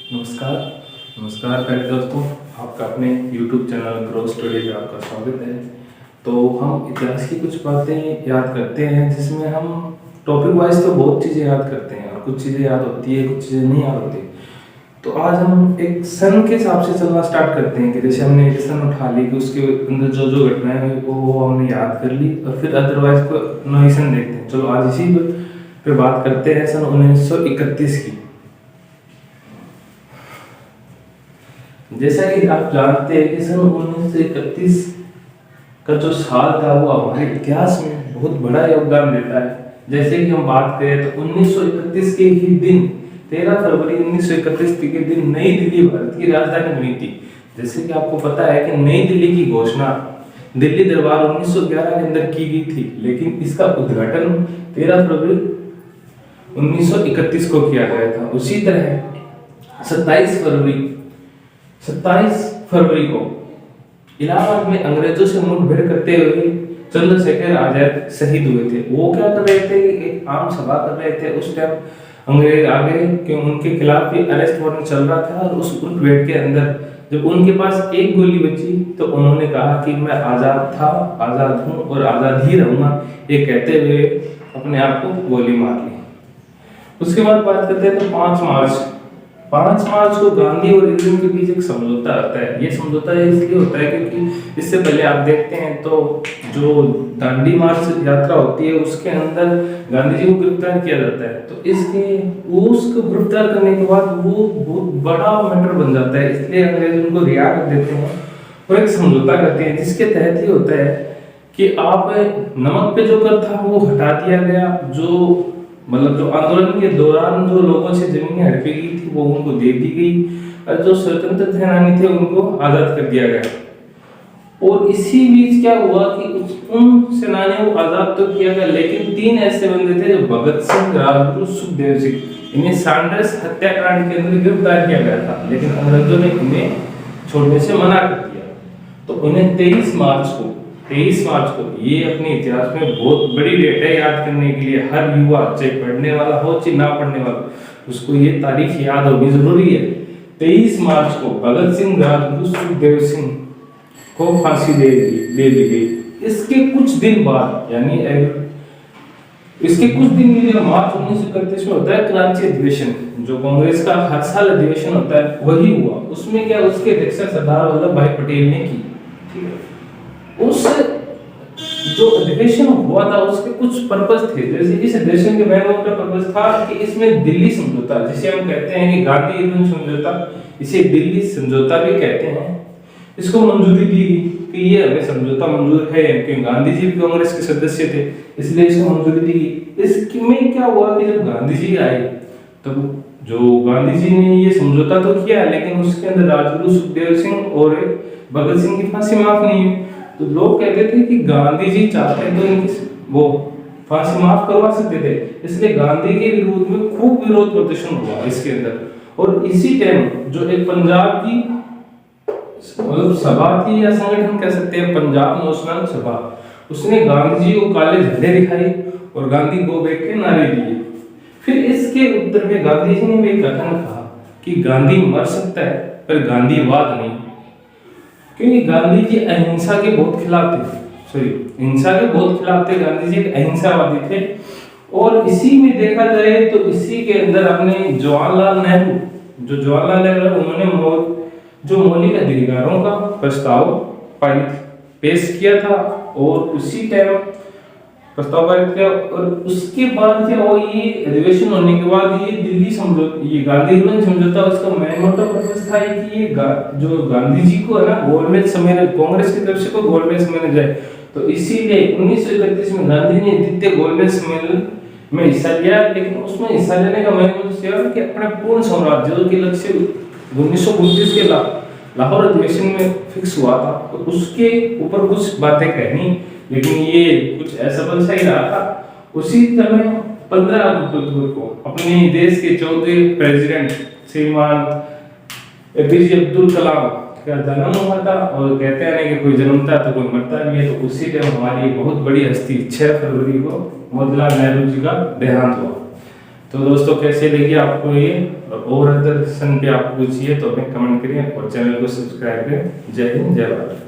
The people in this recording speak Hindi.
नमस्कार। नमस्कार प्यारे दोस्तों, आपका अपने YouTube चैनल ग्रो स्टोरी में आपका स्वागत है। तो हम इतिहास की कुछ बातें याद करते हैं, जिसमें हम टॉपिक वाइज तो बहुत चीज़ें याद करते हैं और कुछ चीज़ें याद होती है, कुछ चीज़ें नहीं याद होती। तो आज हम एक सन के हिसाब से चलना स्टार्ट करते हैं कि जैसे हमने एक सन उठा ली कि उसके अंदर जो जो घटनाएं हुई वो हमने याद कर ली, और फिर अदरवाइज को नई सन देखते हैं। चलो आज इसी पे बात करते हैं सन 1931 की। जैसा कि आप जानते हैं कि सन 1931 का जो साल था वो हमारे इतिहास में बहुत बड़ा योगदान देता है। जैसे कि हम बात करें तो 1931 के ही दिन 13 फरवरी 1931 के दिन नई दिल्ली भारत की राजधानी बनी थी। जैसे कि आपको पता है कि नई दिल्ली की घोषणा दिल्ली दरबार 1911 के अंदर की गई थी, लेकिन इसका उद्घाटन 13 फरवरी 1931 को किया गया था। उसी तरह 27 फरवरी को इलाहाबाद में अंग्रेजों से मुठभेड़ करते हुए चंद्रशेखर आजाद शहीद हुए थे। वो क्या कर रहे थे, एक आम सभा कर रहे थे। उस टाइम अंग्रेज आ गए कि उनके खिलाफ भी अरेस्ट वारंट चल रहा था, और उस मुठभेड़ के अंदर जब उनके पास एक गोली बची तो उन्होंने कहा कि मैं आजाद था, आजाद हूँ और आजाद ही रहूंगा, ये कहते हुए अपने आप को गोली मार ली। उसके बाद बात करते हैं तो 5 मार्च को गांधी और इंदिरा के बीच एक समझौता होता है। ये समझौता इसलिए होता है क्योंकि इससे पहले आप देखते हैं तो जो दांडी मार्च यात्रा होती है उसके अंदर गांधी जी को गिरफ्तार किया जाता है। तो उसको गिरफ्तार करने के बाद वो बहुत बड़ा मैटर बन जाता है, इसलिए अंग्रेज उनको रिहा कर देते हैं और एक समझौता करते हैं, जिसके तहत ही होता है कि आप नमक पे जो कर था वो हटा दिया गया। जो मतलब जो आंदोलन के दौरान जो लोगों से जमीनें हड़पी गई थी वो उनको दे दी गई, और जो स्वतंत्र सेनानी थे उनको आजाद कर दिया गया। और इसी बीच क्या हुआ कि उन सेनानियों को आजाद तो किया गया, लेकिन 3 ऐसे बंदे थे जो भगत सिंह, राजगुरु, सुखदेव सिंह, इन्हें सैंडर्स हत्याकांड के अंदर गिरफ्तार किया गया था, लेकिन अंग्रेजों ने इन्हें छोड़ने से मना कर दिया। तो उन्हें 23 मार्च को ये अपने इतिहास में बहुत बड़ी डेट है याद करने के लिए। हर युवा, चाहे पढ़ने वाला हो चाहे ना पढ़ने वाला, उसको ये तारीख याद होनी जरूरी है। 23 मार्च को भगत सिंह, राजगुरु, सुखदेव सिंह को फांसी दे दी गई। इसके कुछ दिन बाद यानी इसके कुछ दिन में मार्च 1931 में होता है क्रांति अधिवेशन, जो कांग्रेस का हर साल अधिवेशन होता है वही हुआ। उसमें क्या उसके अध्यक्ष सरदार वल्लभ भाई पटेल ने की। ठीक है, उस जो अधिवेशन हुआ था उसके कुछ पर्पस थे। जैसे इस अधिवेशन के मेन का पर्पस था कि इसमें दिल्ली समझौता, जिसे हम कहते हैं कि गांधी इरविन समझौता, इसे दिल्ली समझौता भी कहते हैं, इसको मंजूरी दी कि ये हमें समझौता मंजूर है, क्योंकि गांधी जी भी कांग्रेस के सदस्य थे, इसलिए इसको मंजूरी दी गई। इसमें क्या हुआ कि जब गांधी जी आए तब जो गांधी जी ने ये समझौता तो किया, लेकिन उसके अंदर राजगुरु, सुखदेव सिंह और भगत सिंह की फांसी माफ नहीं हुई। तो लोग कहते थे कि गांधी जी चाहते तो इनकी वो फांसी माफ करवा सकते थे, इसलिए गांधी के विरोध में खूब विरोध प्रदर्शन हुआ इसके अंदर। और इसी टाइम जो एक पंजाब की मतलब सभा थी या संगठन कह सकते हैं, पंजाब नेशनल सभा, उसने गांधी जी को काले झंडे दिखाई और गांधी गो बैक के नारे दिए। फिर इसके उत्तर में गांधी जी ने भी एक कथन कहा कि गांधी मर सकता है पर गांधीवाद नहीं, क्योंकि गांधी जी अहिंसा के बहुत खिलाफ थे। हिंसा के बहुत खिलाफ थे, गांधी जी अहिंसावादी थे। और इसी में देखा जाए तो इसी के अंदर अपने जवाहरलाल नेहरू उन्होंने जो मौलिक अधिकारों का प्रस्ताव पेश किया था, और उसी टाइम प्रस्ताव पारित किया। और उसके बाद क्या हुआ, ये अधिवेशन होने के बाद ये दिल्ली समझौता, ये गांधी इरविन समझौता, उसका मेन मोटिव पर्पस था कि ये जो गांधी जी को है ना गोलमेज सम्मेलन, कांग्रेस की तरफ से कोई गोलमेज सम्मेलन जाए। तो इसीलिए 1931 में गांधी ने द्वितीय गोलमेज सम्मेलन में हिस्सा लिया, लेकिन उसमें हिस्सा लेने का मेन उद्देश्य था कि अपने पूर्ण साम्राज्य के लक्ष्य 1929 के लाहौर अधिवेशन में फिक्स हुआ था, तो उसके ऊपर कुछ बातें कहनी, लेकिन ये कुछ असफल सा ही रहा था। उसी समय 15 अक्टूबर को अपने देश के 14वें प्रेसिडेंट श्रीमान एपीजे अब्दुल कलाम का जन्म हुआ था। और कहते हैं कि कोई जन्मता तो कोई मरता नहीं है, तो उसी टाइम हमारी बहुत बड़ी हस्ती 6 फरवरी को मोतीलाल नेहरू जी का देहांत हुआ। तो दोस्तों कैसे लगी आपको ये, और अदर सन पे आपको चाहिए तो हमें कमेंट करें और चैनल को सब्सक्राइब करें। जय हिंद, जय भारत।